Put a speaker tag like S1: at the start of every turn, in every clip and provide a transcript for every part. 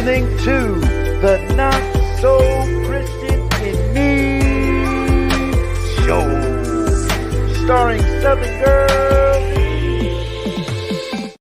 S1: listening to the Not So Christian in Me show, starring Southern Girl Denise.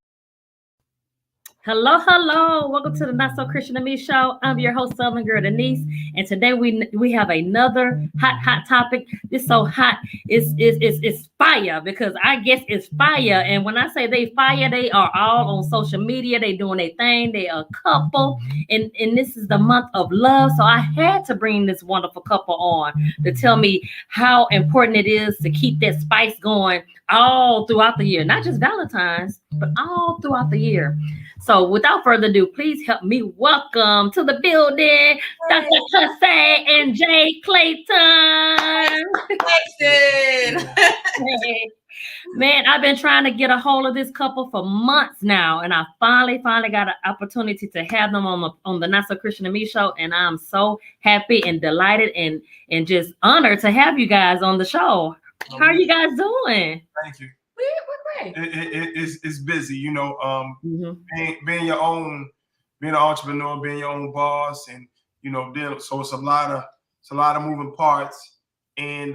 S2: Hello. Welcome to the Not So Christian in Me show. I'm your host, Southern Girl Denise, and today we have another hot topic. This so hot, it's fire, because I guess it's fire. And when I say they fire, they are all on social media. They doing their thing. They are a couple, and this is the month of love. So I had to bring this wonderful couple on to tell me how important it is to keep that spice going all throughout the year, not just Valentine's, but all throughout the year. So without further ado, please help me welcome to the building Dr.Casay and Jay Clayton.
S3: Claxton.
S2: Hey. Man, I've been trying to get a hold of this couple for months now, and I finally got an opportunity to have them on the Not So Christian in Me show, and I'm so happy and delighted and just honored to have you guys on the show. How are you guys doing?
S4: Thank you.
S3: We're great.
S4: It's busy, you know. Being your own, being an entrepreneur, being your own boss, and you know, so it's a lot of moving parts, and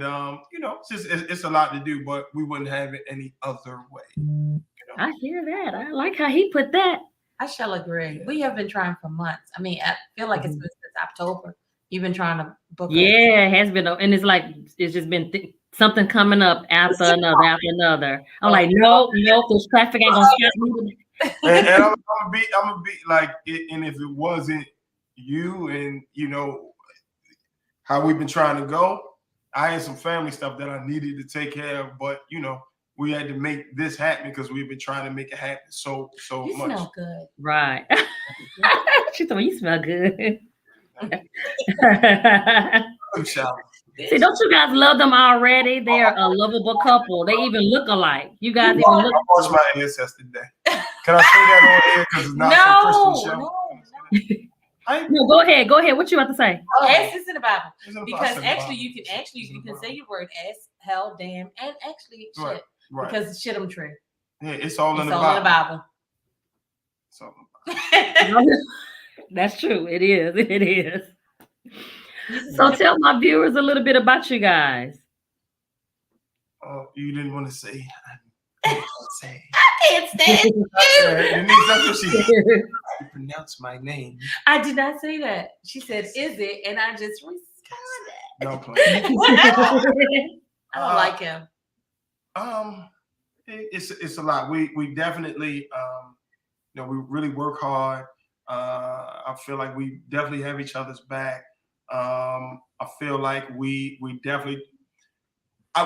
S4: you know, it's a lot to do, but we wouldn't have it any other way. You know?
S2: I hear that. I like how he put that.
S3: I shall agree. We have been trying for months. I mean, I feel like it's been since October. You've been trying to book.
S2: Yeah, it has been, and it's like it's just been something coming up after another. I'm like, no, this traffic ain't gonna stop me.
S4: And I'm gonna be like, and if it wasn't you and you know how we've been trying to go, I had some family stuff that I needed to take care of, but you know, we had to make this happen because we've been trying to make it happen so
S3: You
S4: much.
S3: smell good.
S2: Right. She told me you smell good. See, don't you guys love them already? They are a lovable couple. They even look alike. You guys even look.
S4: I watched my ancestors today. Can I say that on air? Because it's not so Christian show.
S2: No, go ahead. What you about to say?
S3: Oh, S is in the Bible. Because actually, you can say your word S, hell, damn, and actually shit. Right. Because shit, I'm true.
S4: Yeah, it's all in the Bible.
S3: So.
S2: That's true. It is. So tell my viewers a little bit about you guys.
S4: Oh, you didn't want to say. I
S3: can't stand
S4: it. You pronounce my name.
S3: I did not say that. She said, "Is it?" And I just responded.
S4: Don't play.
S3: I don't like him.
S4: It's a lot. We definitely you know, we really work hard. I feel like we definitely have each other's back. I feel like we definitely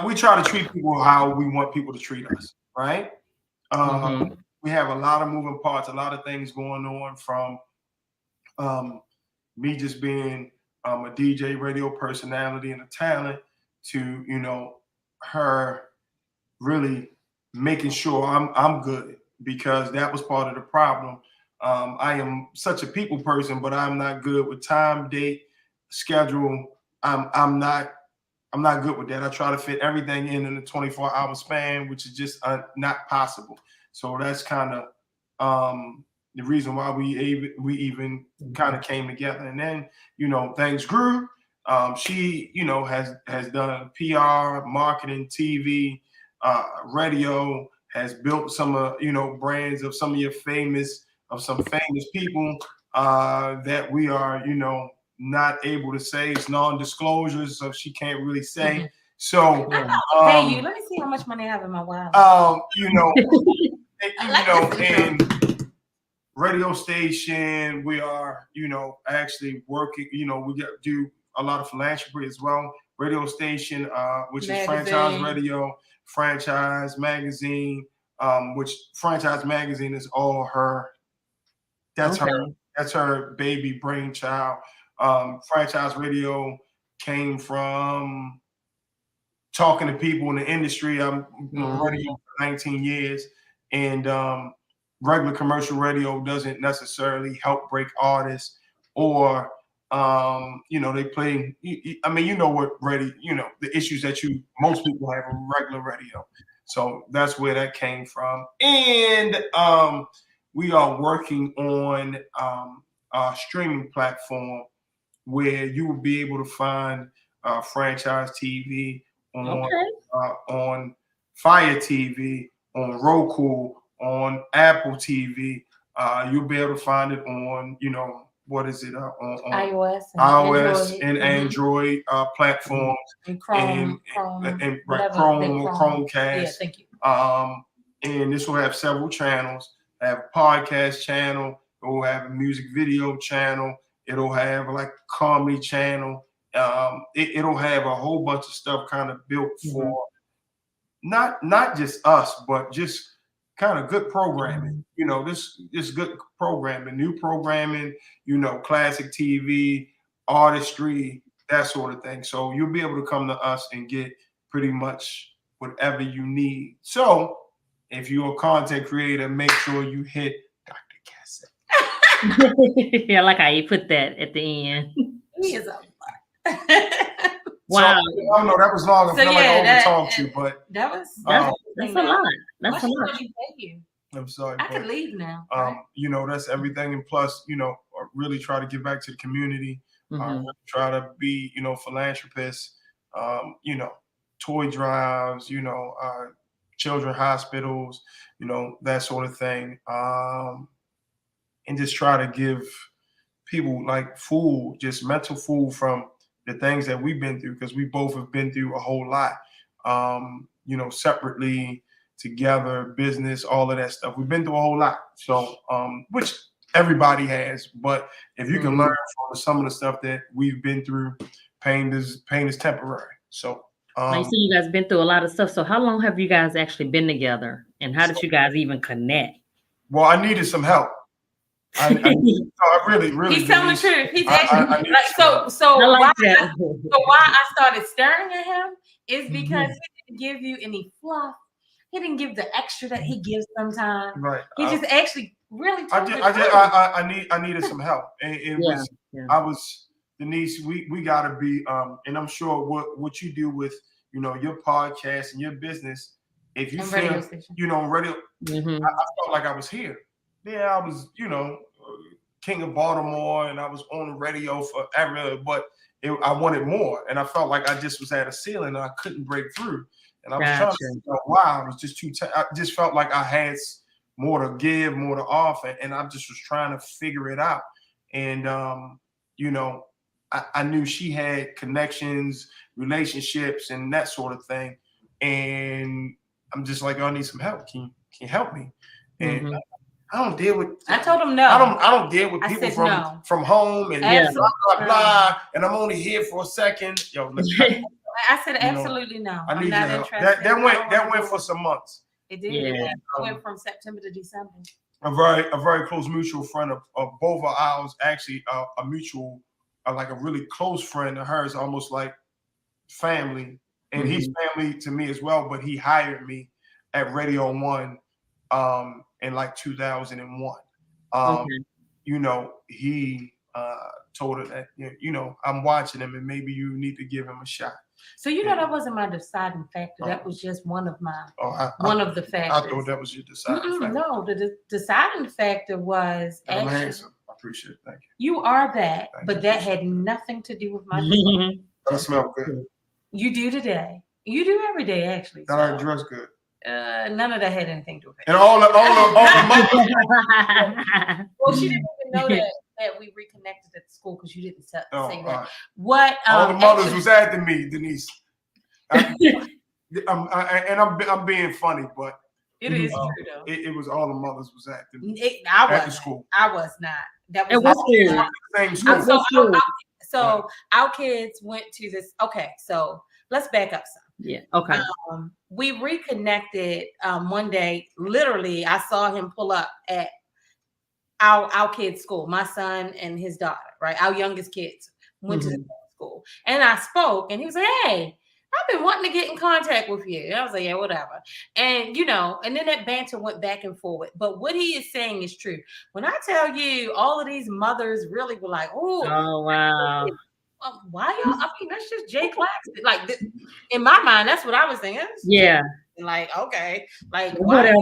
S4: we try to treat people how we want people to treat us, right? We have a lot of moving parts, a lot of things going on, from me just being a DJ, radio personality, and a talent, to you know, her really making sure I'm good, because that was part of the problem. I am such a people person, but I'm not good with time, date, schedule. I'm not good with that. I try to fit everything in a 24-hour span, which is just not possible. So that's kind of the reason why we even kind of came together. And then, you know, things grew. She, you know, has done PR, marketing, TV, radio, has built some you know, brands of some famous people that we are, you know, not able to say. It's non-disclosures, so she can't really say. So
S3: hey, you, let me see how much money I have in my wallet.
S4: You know, and radio station, we are, you know, actually working, you know, we do a lot of philanthropy as well. Radio station, which is Franchise Radio, Franchise Magazine, which Franchise Magazine is all her. That's her baby brainchild. Franchise Radio came from talking to people in the industry. I'm radio for 19 years, and regular commercial radio doesn't necessarily help break artists, or you know, they play. I mean, you know what radio, you know, the issues that most people have on regular radio. So that's where that came from, and we are working on streaming platform where you will be able to find franchise TV on Fire TV, on Roku, on Apple TV. You'll be able to find it on, what is it? On
S3: iOS
S4: and Android platforms,
S3: and Chrome,
S4: and Chrome or Chromecast.
S3: Yeah, thank you.
S4: And this will have several channels. It have a podcast channel. It will have a music video channel. It'll have like a comedy channel. It'll have a whole bunch of stuff kind of built for not just us, but just kind of good programming. This good programming, new programming, classic TV, artistry, that sort of thing. So you'll be able to come to us and get pretty much whatever you need. So if you're a content creator, make sure you hit Dr.Casay.
S2: Yeah, like how you put that at the end.
S3: He is a
S2: wow.
S4: So, I don't know, that was long. I feel like I overtalked you, but
S3: that's
S2: a lot. That's a lot.
S4: I'm sorry.
S3: I can leave now.
S4: That's everything. And plus, really try to give back to the community. Try to be, philanthropists, toy drives, children hospitals, that sort of thing. And just try to give people like food, just mental food from the things that we've been through, because we both have been through a whole lot, separately, together, business, all of that stuff. We've been through a whole lot. So, which everybody has, but if you can learn from some of the stuff that we've been through, pain is temporary. So,
S2: you see, you guys been through a lot of stuff. So how long have you guys actually been together, and how did you guys even connect?
S4: Well, I needed some help. I really.
S3: He's telling the truth. He's actually so why I started staring at him is because he didn't give you any fluff. He didn't give the extra that he gives sometimes. Right. He just actually really.
S4: I needed some help, and I was Denise. We gotta be, and I'm sure what you do with your podcast and your business. If you feel radio, I felt like I was here. Yeah, I was, king of Baltimore, and I was on the radio forever, but I wanted more, and I felt like I just was at a ceiling and I couldn't break through. And I was trying to figure out why. I was just I just felt like I had more to give, more to offer, and I just was trying to figure it out. And I knew she had connections, relationships, and that sort of thing. And I'm just like, I need some help. Can you help me? And I don't deal with.
S3: I told him no.
S4: I don't deal with people from home and blah blah blah. And I'm only here for a second.
S3: I said absolutely no.
S4: I'm not interested. That went for some months.
S3: It did. Yeah. It went from September to December.
S4: A very close mutual friend of both of ours, actually a mutual, like a really close friend of hers, almost like family, and he's family to me as well. But he hired me at Radio 1 in like 2001. He told her that I'm watching him and maybe you need to give him a shot.
S3: So that wasn't my deciding factor. That was just one of my one of the factors.
S4: I thought that was your deciding factor.
S3: No, the deciding factor was
S4: I'm handsome. I appreciate it. Thank you.
S3: You are that, but that had nothing to do with my
S4: I smell good.
S3: You do today. You do every day, actually.
S4: I dress good.
S3: None of that had anything to do with it.
S4: And all the
S3: well, she didn't even know that we reconnected at the school because you didn't say that. Right. What
S4: all the mothers was after me, Denise. I'm being funny, but
S3: it is true though.
S4: It was all the mothers was after me.
S3: At the school. I was not. That was the same school. So our kids went to this. Okay, so let's back up some.
S2: Yeah. Okay.
S3: We reconnected one day. Literally, I saw him pull up at our kids' school. My son and his daughter, right? Our youngest kids went to the school, and I spoke, and he was like, "Hey, I've been wanting to get in contact with you." And I was like, "Yeah, whatever." And and then that banter went back and forth. But what he is saying is true. When I tell you, all of these mothers really were like,
S2: "Oh wow."
S3: Why y'all? I mean, that's just Jay Claxton. Like in my mind, that's what I was thinking.
S2: Yeah.
S3: Like, okay, like
S2: Whatever.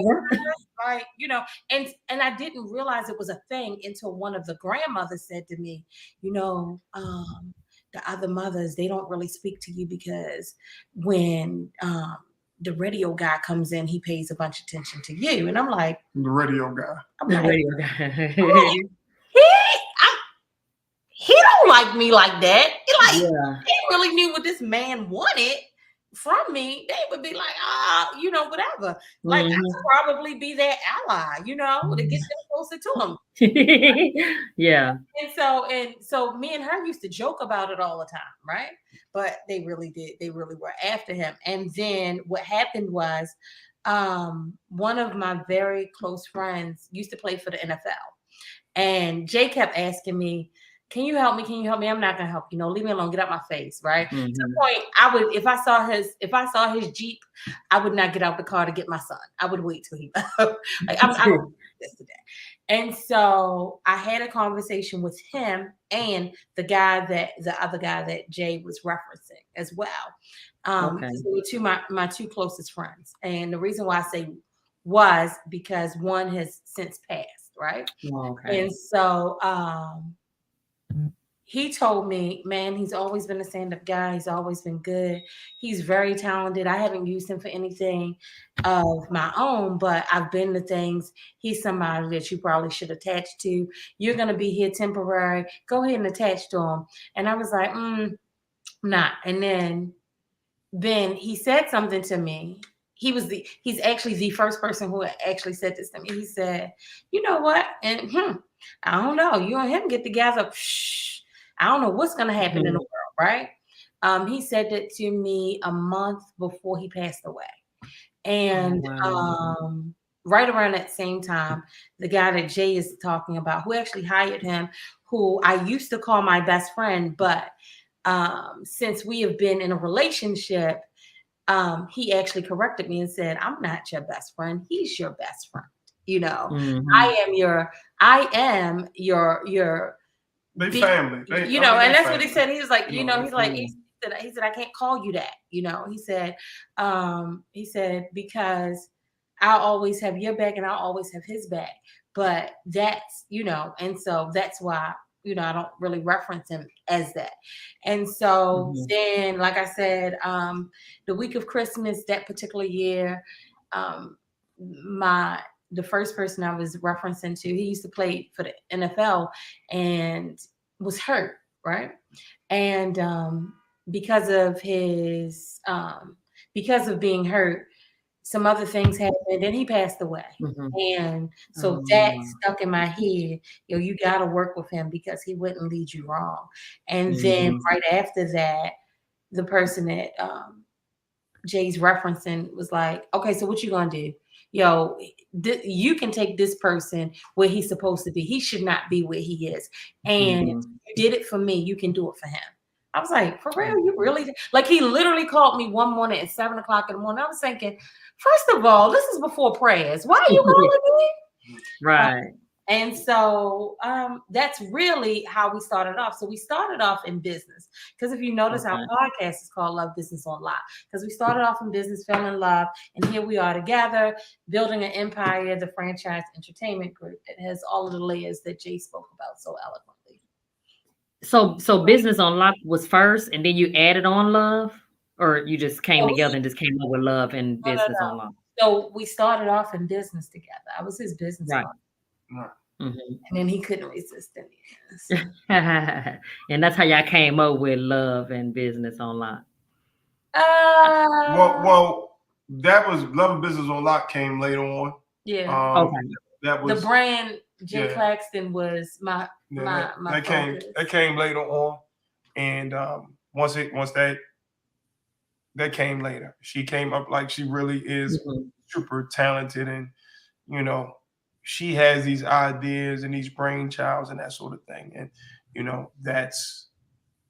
S3: like, you know, and I didn't realize it was a thing until one of the grandmothers said to me, you know, the other mothers, they don't really speak to you because when the radio guy comes in, he pays a bunch of attention to you. And I'm like,
S4: The radio guy.
S3: I'm
S2: The
S3: like,
S2: radio guy.
S3: he don't like me like that. He
S2: Yeah.
S3: they really knew what this man wanted from me, they would be like, you know, whatever. Like I could probably be their ally, you know, to get them closer to him.
S2: Yeah.
S3: And so me and her used to joke about it all the time, right? But they really did. They really were after him. And then what happened was one of my very close friends used to play for the NFL. And Jay kept asking me, can you help me? Can you help me? I'm not gonna help you. No, leave me alone. Get out my face, right? To the point, I would, if I saw his Jeep, I would not get out the car to get my son. I would wait till he left. Like I'm this today. And so I had a conversation with him and the other guy that Jay was referencing as well. They were my two closest friends. And the reason why I say was because one has since passed, right? And so he told me, man, he's always been a stand-up guy. He's always been good. He's very talented. I haven't used him for anything of my own, but I've been to things. He's somebody that you probably should attach to. You're going to be here temporary. Go ahead and attach to him. And I was like, nah. And then he said something to me. He's actually the first person who actually said this to me. He said, you know what? And I don't know. You and him get together. I don't know what's going to happen in the world, right? He said that to me a month before he passed away. And right around that same time, the guy that Jay is talking about, who actually hired him, who I used to call my best friend, but since we have been in a relationship, he actually corrected me and said, I'm not your best friend. He's your best friend. You know, I am your
S4: they family.
S3: You know, and that's what he said. He was like, you know, he's like, he said, I can't call you that. You know, he said, because I'll always have your back and I'll always have his back. But that's, you know, and so that's why, you know, I don't really reference him as that. And so then, like I said, the week of Christmas, that particular year, the first person I was referencing to, he used to play for the NFL and was hurt, right? And because of being hurt, some other things happened, and he passed away. And so that stuck in my head. You got to work with him because he wouldn't lead you wrong. And then right after that, the person that Jay's referencing was like, okay, so what you gonna do? You can take this person where he's supposed to be. He should not be where he is. And you did it for me. You can do it for him. I was like, for real? You really? Like, he literally called me one morning at 7:00 in the morning. I was thinking, first of all, this is before prayers. Why are you calling me?
S2: Right.
S3: And so that's really how we started off. So we started off in business. Because if you notice, our podcast is called Love Business on Lock. Because we started off in business, fell in love, and here we are together, building an empire, the franchise entertainment group that has all of the layers that Jay spoke about so eloquently.
S2: So Business on Lock was first, and then you added on Love? Or you just came together and just came up with Love and Business on Lock?
S3: So we started off in business together. I was his business partner.
S4: Right.
S3: And then he couldn't resist any of this.
S2: And that's how y'all came up with Love and Business on Lock.
S4: Well, that was Love and Business on Lock came later on.
S3: Yeah.
S4: That was
S3: the brand. Jay Claxton was my
S4: that came later on, and once that came later, she came up like she really is super talented, and you know, she has these ideas and these brainchilds and that sort of thing. And, you know, that's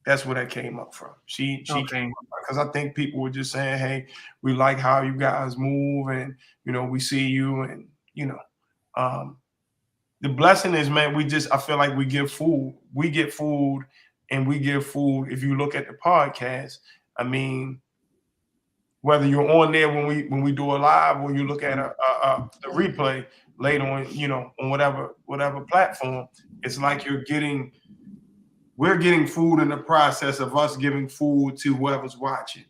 S4: where that came up from. She came up because I think people were just saying, hey, we like how you guys move and, you know, we see you and, you know, the blessing is, man, I feel like we give food. We get food and we give food. If you look at the podcast, I mean, whether you're on there when we do a live or you look at the replay later on, on whatever platform, it's like we're getting food in the process of us giving food to whoever's watching,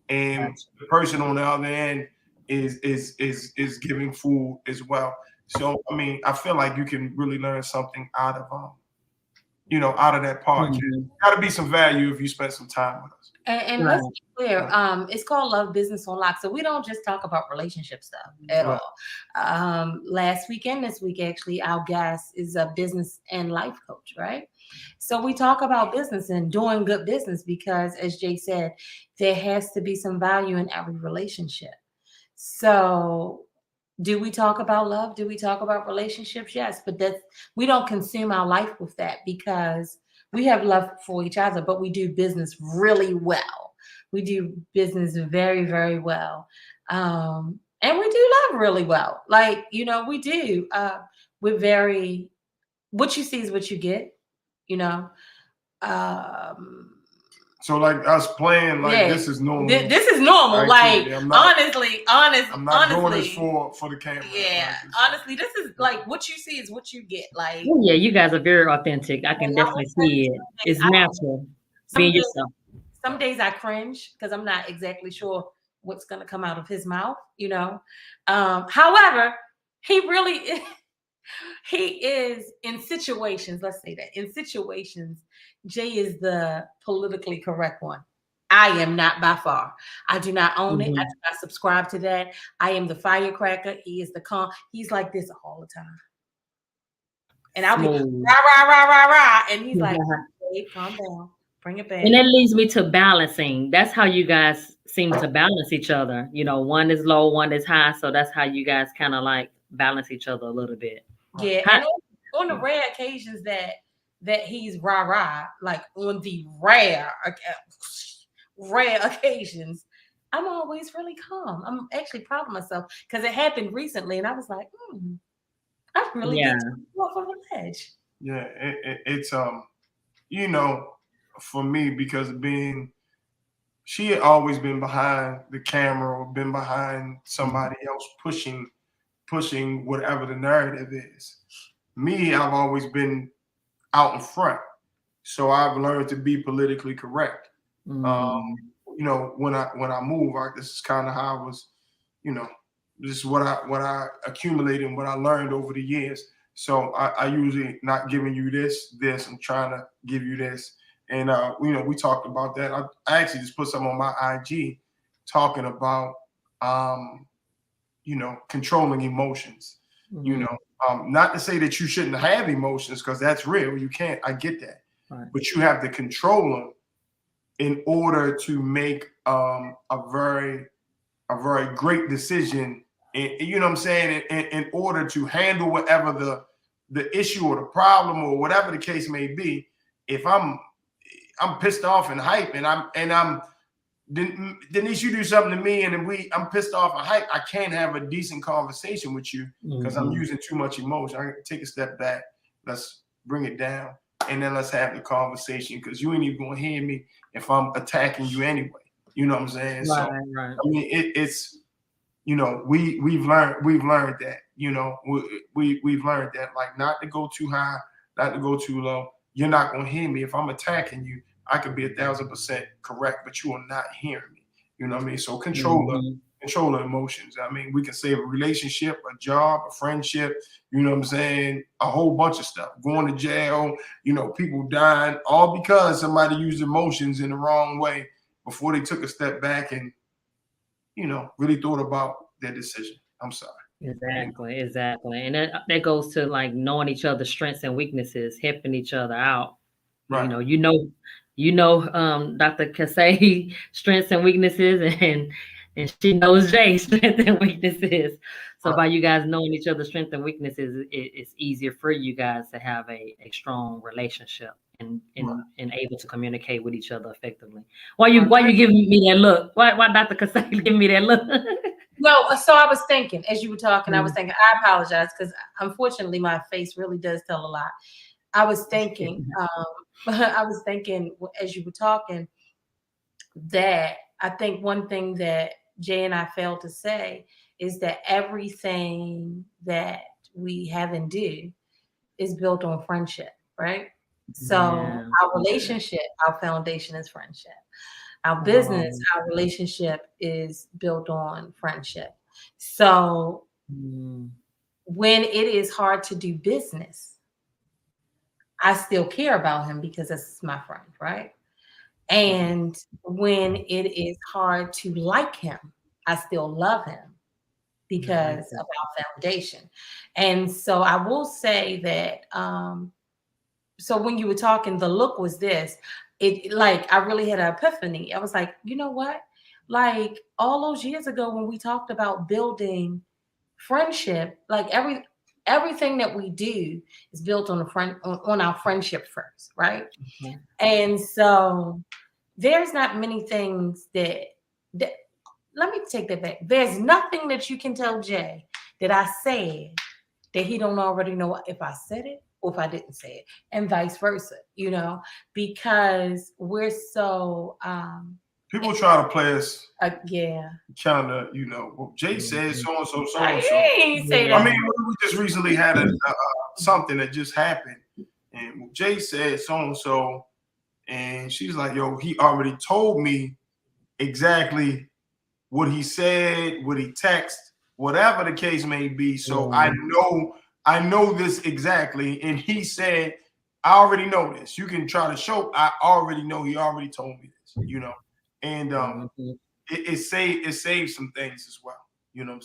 S4: and the person on the other end is giving food as well. So I mean, I feel like you can really learn something out of out of that podcast. Got to be some value if you spend some time with us.
S3: And let's be clear, it's called Love Business on Lock. So we don't just talk about relationship stuff at all. Last week and this week, actually, our guest is a business and life coach, right? So we talk about business and doing good business because, as Jay said, there has to be some value in every relationship. So do we talk about love? Do we talk about relationships? Yes, but we don't consume our life with that because we have love for each other, but we do business really well. We do business very, very well. And we do love really well. Like, we do. We're very, what you see is what you get,
S4: So like us playing, this is normal.
S3: This is normal. Honestly.
S4: I'm not doing this for the camera.
S3: Yeah. Honestly, this is like what you see is what you get. Like,
S2: yeah, you guys are very authentic. I can definitely see it. It's natural. Being yourself.
S3: Some days I cringe because I'm not exactly sure what's gonna come out of his mouth, However, he is in situations, let's say that. In situations, Jay is the politically correct one. I am not by far. I do not own it. I do not subscribe to that. I am the firecracker. He is the calm. He's like this all the time. And I'll be rah, rah, rah, rah, rah. And he's like, hey, calm down. Bring it back.
S2: And that leads me to balancing. That's how you guys seem to balance each other. One is low, one is high. So that's how you guys kind of like balance each other a little bit.
S3: Yeah. And on the rare occasions that he's rah-rah, like on the rare occasions, I'm always really calm. I'm actually proud of myself because it happened recently and I was like, I really did go off of a ledge.
S4: Yeah, it's for me, because she had always been behind the camera or been behind somebody else pushing whatever the narrative is. Me, I've always been out in front. So I've learned to be politically correct. When I move, this is kind of how I was, this is what I accumulated and what I learned over the years. So I usually not giving you this, I'm trying to give you this. And we talked about that. I actually just put something on my IG talking about controlling emotions. Not to say that you shouldn't have emotions, because that's real. You can't. I get that, but you have to control them in order to make a very great decision. And you know what I'm saying? In order to handle whatever the issue or the problem or whatever the case may be. If I'm pissed off and hype, and I'm Denise, you do something to me, and I'm pissed off and hype, I can't have a decent conversation with you because I'm using too much emotion. I take a step back. Let's bring it down, and then let's have the conversation, because you ain't even gonna hear me if I'm attacking you anyway. You know what I'm saying?
S2: Right.
S4: I mean, it's we've learned that. We've learned that, like, not to go too high, not to go too low. You're not gonna hear me if I'm attacking you. I could be 1,000% correct, but you are not hearing me. You know what I mean? So control the emotions. I mean, we can save a relationship, a job, a friendship, you know what I'm saying? A whole bunch of stuff. Going to jail, people dying, all because somebody used emotions in the wrong way before they took a step back and, really thought about their decision. I'm sorry.
S2: Exactly. And that goes to like knowing each other's strengths and weaknesses, helping each other out. Right. Dr.Casay strengths and weaknesses, and she knows Jay's strengths and weaknesses. So by you guys knowing each other's strengths and weaknesses, it's easier for you guys to have a strong relationship and able to communicate with each other effectively. Why you giving me that look? Why Dr. Casay giving me that look?
S3: No, so I was thinking as you were talking, I apologize because unfortunately my face really does tell a lot. I was thinking as you were talking that I think one thing that Jay and I failed to say is that everything that we have and do is built on friendship, right? So our relationship, our foundation is friendship. Our business, our relationship is built on friendship. So when it is hard to do business, I still care about him because this is my friend, right? And when it is hard to like him, I still love him because of our foundation. And so I will say that, so when you were talking, the look was this, it like, I really had an epiphany. I was like, you know what? Like all those years ago when we talked about building friendship, like everything that we do is built on on our friendship first, right? And so there's not many things that let me take that back. There's nothing that you can tell Jay that I said that he don't already know if I said it or if I didn't say it, and vice versa, you know, because we're so
S4: people try to play us.
S3: Trying
S4: to, you know, well, Jay said so and so, so
S3: I
S4: and so.
S3: ain't say that.
S4: I mean, we just recently had something that just happened, and Jay said so and so, and she's like, "Yo, he already told me exactly what he said, what he texted, whatever the case may be. So I know this exactly." And he said, "I already know this. You can try to show. I already know. He already told me this. You know." And it saves some things as well. You know what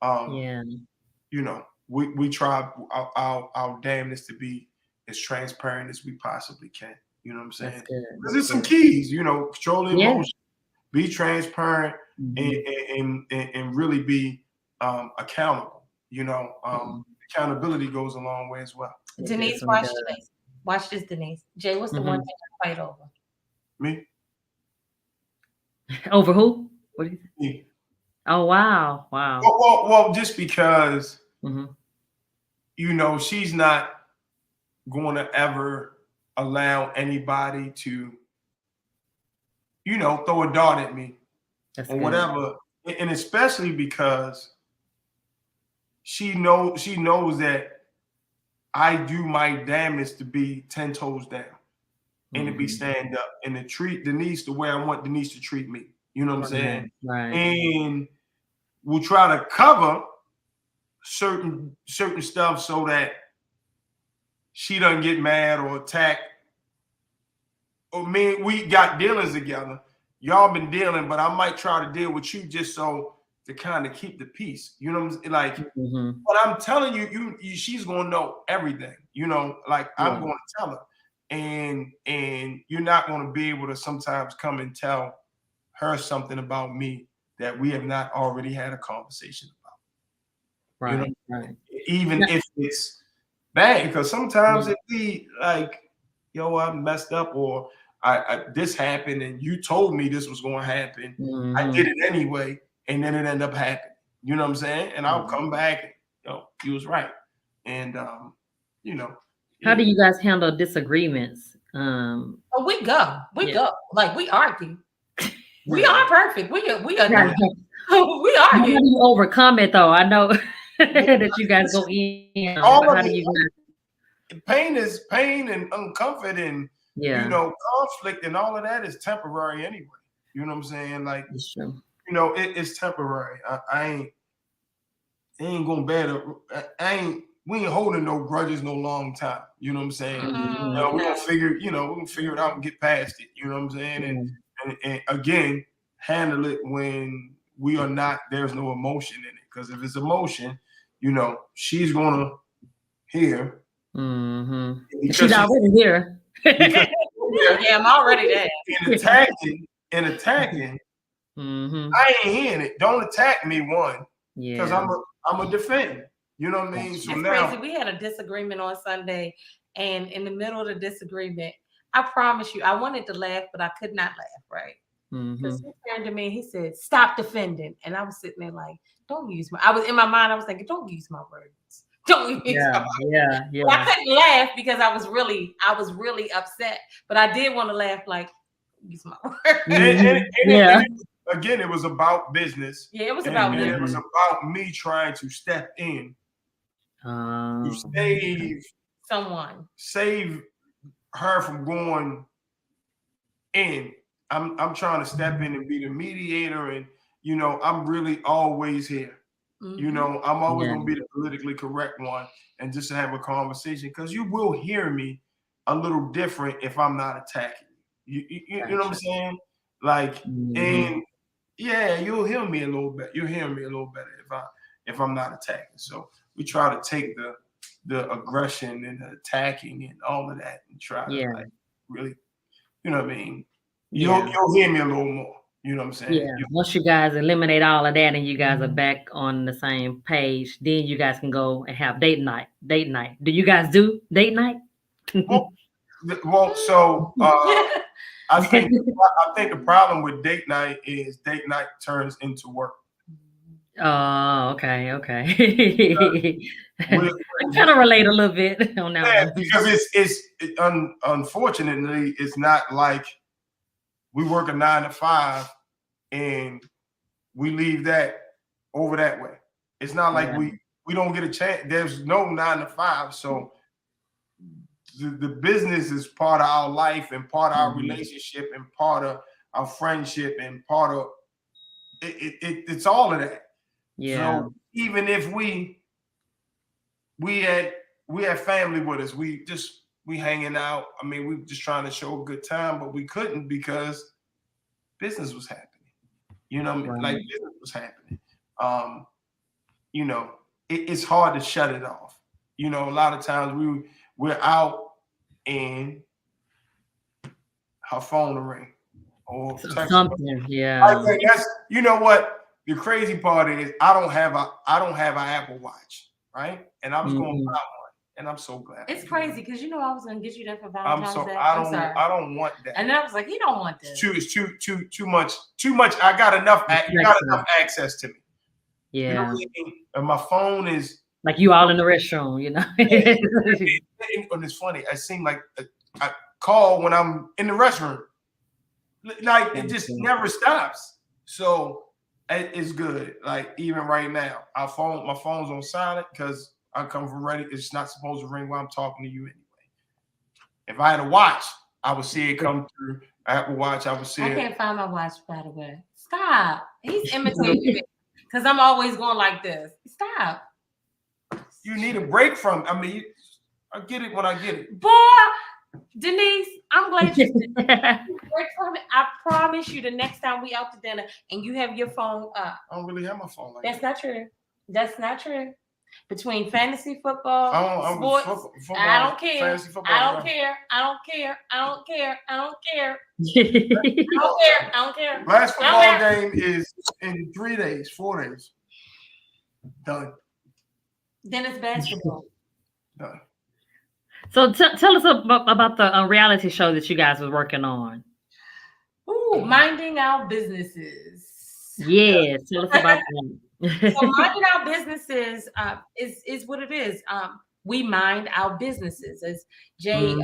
S4: I'm saying? You know, we try our damnness to be as transparent as we possibly can. You know what I'm saying? Because there's some keys. You know, control the emotion, be transparent, and really be accountable. You know, accountability goes a long way as well.
S3: Denise, watch this, Denise. Jay, what's the one thing I fight over?
S4: Me.
S2: Over who? What do you think?
S4: Me.
S2: Oh wow.
S4: Well, just because you know, she's not going to ever allow anybody to, you know, throw a dart at me or whatever, and especially because she knows that I do my damnedest to be 10 toes down and to be stand up and to treat Denise the way I want Denise to treat me. You know what I'm saying?
S2: Right.
S4: And we'll try to cover certain stuff so that she doesn't get mad or attack. Or me, we got dealings together. Y'all been dealing, but I might try to deal with you just so to kind of keep the peace. You know what I'm saying? Like, but I'm telling you, she's gonna know everything. You know, like I'm gonna tell her. And you're not gonna be able to sometimes come and tell her something about me that we have not already had a conversation about.
S2: Right.
S4: You know? Right. Even if it's bad, because sometimes it be like, yo, I messed up, or I this happened and you told me this was going to happen. I did it anyway, and then it ended up happening. You know what I'm saying? And I'll come back and, yo, he was right. And you know.
S2: How do you guys handle disagreements?
S3: We go. Like we argue. We are perfect. We are. We argue.
S2: How do you overcome it though? I know that you guys go in. How do you guys?
S4: Pain is pain, and uncomfort, and you know, conflict and all of that is temporary anyway. You know what I'm saying? Like, you know, it's temporary. I ain't gonna bear we ain't holding no grudges no long time. You know what I'm saying? You know, we're gonna figure it out and get past it. You know what I'm saying? And again, handle it when there's no emotion in it. Because if it's emotion, you know, she's gonna hear.
S2: She's already here.
S3: Yeah, I'm already there.
S4: And attacking. I ain't hearing it. Don't attack me, because I'm a defender. You know what I mean? So
S3: it's
S4: now,
S3: crazy. We had a disagreement on Sunday, and in the middle of the disagreement, I promise you, I wanted to laugh, but I could not laugh, right? Because he turned to me and he said, "Stop defending." And I was sitting there like, don't use my, I was in my mind, I was thinking, don't use my words. Don't use my words. But I couldn't laugh because I was really upset. But I did want to laugh, like, use my words.
S4: again, it was about business.
S3: Yeah, it was about
S4: and
S3: business.
S4: it was about me trying to step in to save her from going in. I'm trying to step in and be the mediator, and I'm really always here. I'm always gonna be the politically correct one, and just to have a conversation, because you will hear me a little different if I'm not attacking you. You know what I'm saying? Like, and yeah, you'll hear me a little bit. You'll hear me a little better if I'm not attacking. So we try to take the aggression and the attacking and all of that and try to like really, you know what I mean? You'll hear me a little more. You know what I'm saying?
S2: Yeah. Once you guys eliminate all of that and you guys are back on the same page, then you guys can go and have date night. Date night. Do you guys do date night?
S4: So I think the problem with date night is date night turns into work.
S2: Oh, okay. I kind of relate a little bit on that one.
S4: Because it's unfortunately, it's not like we work a 9 to 5 and we leave that over that way. It's not like we don't get a chance. There's no 9 to 5. So the business is part of our life and part of our relationship and part of our friendship and part of it's all of that. Yeah. So even if we had family with us, we hanging out. I mean, we just trying to show a good time, but we couldn't because business was happening. You know what I mean? Like business was happening. It's hard to shut it off. A lot of times we're out and her phone will ring or something. Yeah. That's what the crazy part is. I don't have an Apple Watch, right? And I was going to buy one, and I'm so glad.
S3: It's crazy because I was going to get you that for Valentine's Day.
S4: I don't want that.
S3: And I was like, you don't want this.
S4: It's too much. Too much. I got enough. You got enough access to me.
S2: Yeah.
S4: You know what I mean? And my phone is
S2: like you all in the restroom.
S4: And it's funny. I seem like I call when I'm in the restroom. Like it just never stops. So it's good. Like even right now, my phone's on silent because I come from Reddit. It's not supposed to ring while I'm talking to you anyway. If I had a watch, I would see it come through. Apple Watch, I would see it.
S3: I can't find my watch, by the way. Stop. He's imitating me because I'm always going like this. Stop.
S4: You need a break from. I mean, I get it when I get it.
S3: Boy, Denise, I'm glad you did break from it. I promise you, the next time we out to dinner and you have your phone up.
S4: I don't really have my phone like
S3: that. That's not true. Between fantasy football, sports, I don't care. I don't care.
S4: Last football game is in 3 days, 4 days. Done.
S3: Then it's basketball.
S4: Done.
S2: So tell us about the reality show that you guys were working on.
S3: Ooh, Minding Our Businesses.
S2: Yes, tell us about that.
S3: So Minding Our Businesses is what it is. We mind our businesses, as Jay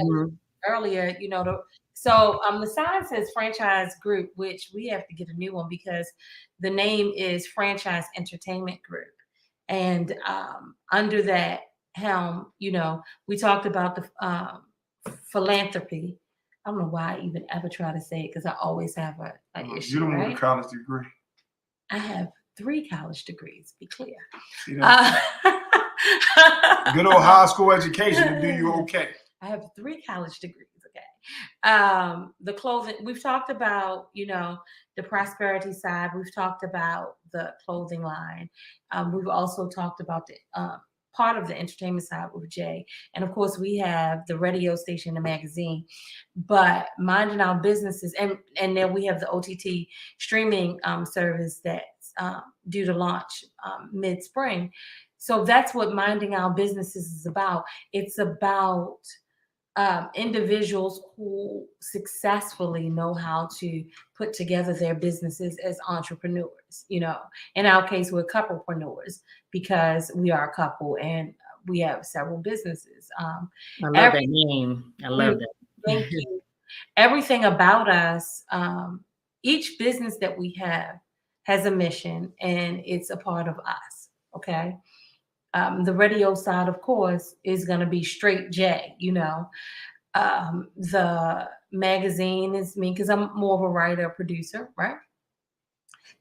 S3: earlier. The sign says Franchise Group, which we have to get a new one because the name is Franchise Entertainment Group, and under that helm, we talked about the philanthropy. I don't know why I even ever try to say it because I always have an issue.
S4: You don't want a college degree.
S3: I have 3 college degrees, be clear.
S4: Good old high school education will do you okay.
S3: I have 3 college degrees, okay. The clothing, we've talked about, the prosperity side. We've talked about the clothing line. We've also talked about the part of the entertainment side with Jay. And of course, we have the radio station, the magazine, but Minding Our Businesses. And then we have the OTT streaming service that's due to launch mid-spring. So that's what Minding Our Businesses is about. It's about individuals who successfully know how to put together their businesses as entrepreneurs. In our case, we're couplepreneurs because we are a couple and we have several businesses.
S2: I love that name. I love that.
S3: Thank you. Everything about us each business that we have has a mission, and it's a part of us. Okay. The radio side, of course, is going to be straight J, you know. The magazine is me because I'm more of a writer, producer, right?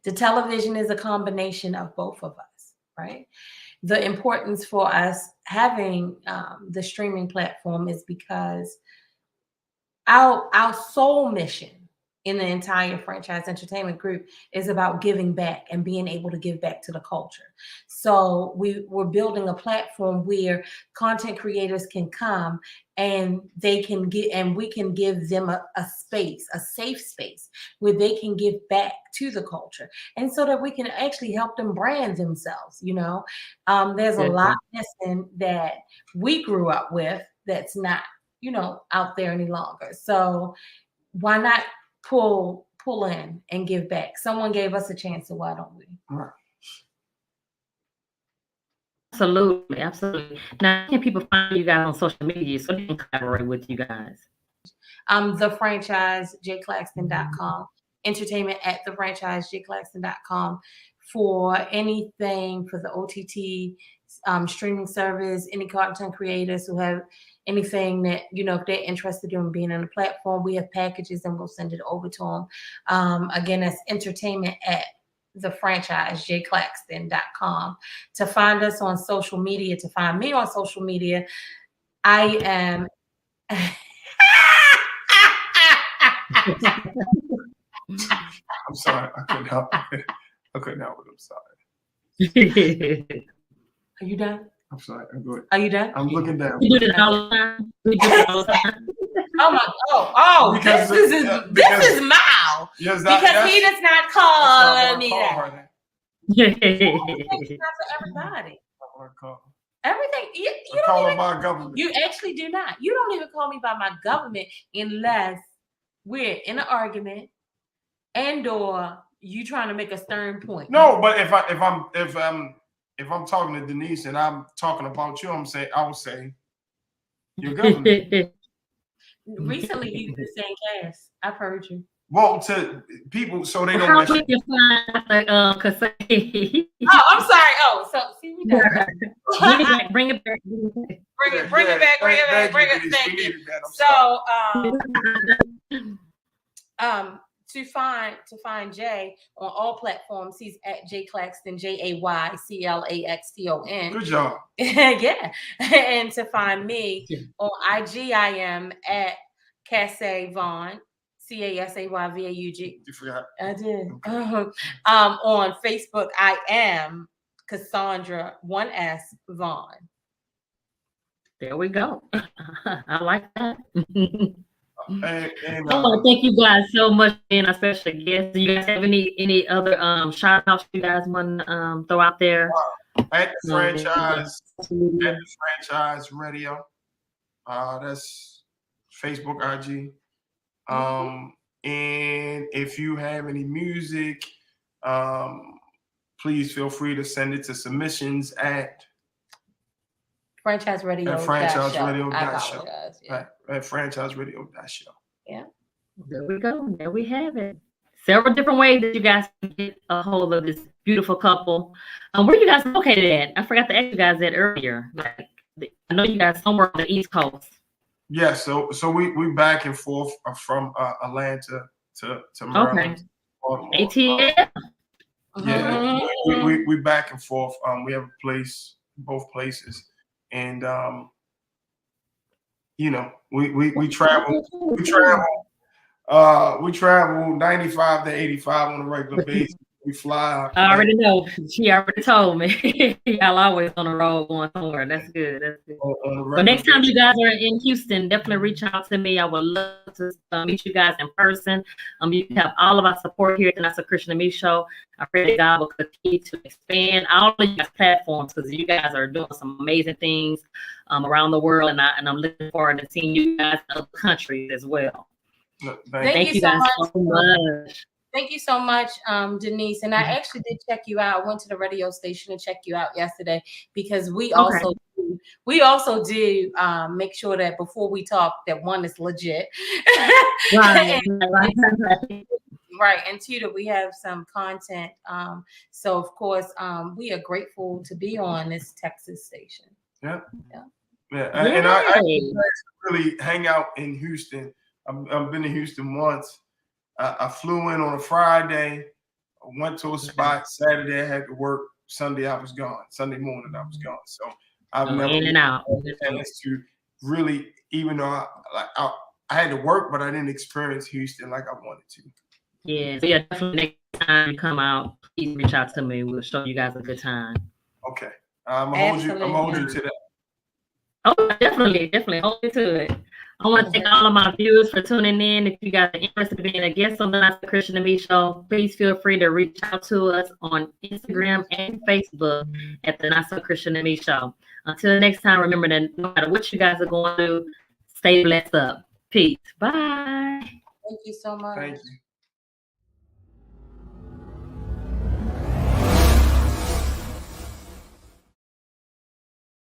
S3: The television is a combination of both of us, right? The importance for us having the streaming platform is because our sole mission in the entire Franchise Entertainment Group is about giving back and being able to give back to the culture. So we're building a platform where content creators can come and they can get, and we can give them a space, a safe space where they can give back to the culture, and so that we can actually help them brand themselves. You know, there's a lot that we grew up with that's not, you know, out there any longer. So why not pull in and give back? Someone gave us a chance, so why don't we?
S4: Right.
S2: Absolutely. Now, can people find you guys on social media so they can collaborate with you guys?
S3: The franchise, jclaxton.com, entertainment at the franchise, jclaxton.com, for anything for the OTT streaming service, any content creators who have anything that, you know, if they're interested in being on the platform, we have packages and we'll send it over to them. Again, that's entertainment at the franchise, jclaxton.com. To find us on social media, to find me on social media, I am
S4: I'm sorry. I couldn't help it. I'm sorry.
S3: Are you done?
S4: I'm sorry. I'm good.
S3: Are you done?
S4: I'm looking down.
S2: We do this all the time.
S3: Oh my! Oh!
S4: Because
S3: this is Mal.
S4: Yes,
S3: Because he does not call me that.
S4: Her that.
S3: It's not for everybody. Everything you don't
S4: call
S3: even,
S4: her by government.
S3: You actually do not. You don't even call me by my government unless we're in an argument and or you trying to make a stern point.
S4: No, but if I'm talking to Denise and I'm talking about you, I would say your government.
S3: Recently, you did saying Cass. I've heard you.
S4: Well, to people, so they don't.
S2: How we can find Casay?
S3: Oh, I'm sorry. Oh, so see, we done.
S2: Bring it back.
S3: Bring it back. Thank you. So, to find Jay on all platforms, he's at Jay Claxton, JAYCLAXTON.
S4: Good job.
S3: Yeah. And to find me on IG, I am at Casay Vaughn, CASAYVAUG.
S4: You forgot.
S3: I did. On Facebook, I am Cassandra 1S Vaughn.
S2: There we go. I like that.
S4: And,
S2: I want to thank you guys so much for being our special guest. Do you guys have any other shout outs you guys want to throw out there?
S4: At the franchise radio. That's Facebook, IG. And if you have any music, please feel free to send it to submissions at
S3: Franchise Radio.
S4: At franchise radio.
S3: Yeah.
S4: At franchise radio. Show.
S3: Yeah.
S2: There we go. There we have it. Several different ways that you guys can get a hold of this beautiful couple. Where are you guys located at? I forgot to ask you guys that earlier. Like, I know you guys somewhere on the East Coast.
S4: Yeah, so we back and forth from Atlanta to Maryland.
S2: Okay. ATL.
S4: Yeah, we back and forth. We have a place, both places, and you know, we travel. We travel 95 to 85 on a regular basis. We fly.
S2: I already know. She already told me. Y'all always on the road going somewhere. That's good. That's good. But next time you guys are in Houston, definitely reach out to me. I would love to meet you guys in person. You have all of our support here at the Not So Christian to Me Show. I pray that God will continue to expand all of your platforms because you guys are doing some amazing things around the world, and I'm looking forward to seeing you guys in other countries as well. Thank you guys so much.
S3: Thank you so much, Denise. And I actually did check you out. I went to the radio station and checked you out yesterday because we also do make sure that before we talk that one is legit.
S2: Right.
S3: right. And Tita, we have some content. So of course, we are grateful to be on this Texas station.
S4: Yeah.
S3: Yeah.
S4: Yeah. And I really hang out in Houston. I've been to Houston once. I flew in on a Friday, went to a spot. Saturday I had to work. Sunday I was gone. Sunday morning I was gone. So I've never
S2: in and out.
S4: had a chance to really, even though I had to work, but I didn't experience Houston like I wanted to.
S2: Yeah, so yeah, definitely next time you come out, please reach out to me. We'll show you guys a good time.
S4: Okay. I'm gonna hold you to that.
S2: Oh, definitely hold you to it. I want to thank all of my viewers for tuning in. If you guys are interested in being a guest on the Not So Christian to Me show, please feel free to reach out to us on Instagram and Facebook at the Not So Christian to Me show. Until next time, remember that no matter what you guys are going through, stay blessed up. Peace. Bye.
S3: Thank you so much.
S4: Thank you.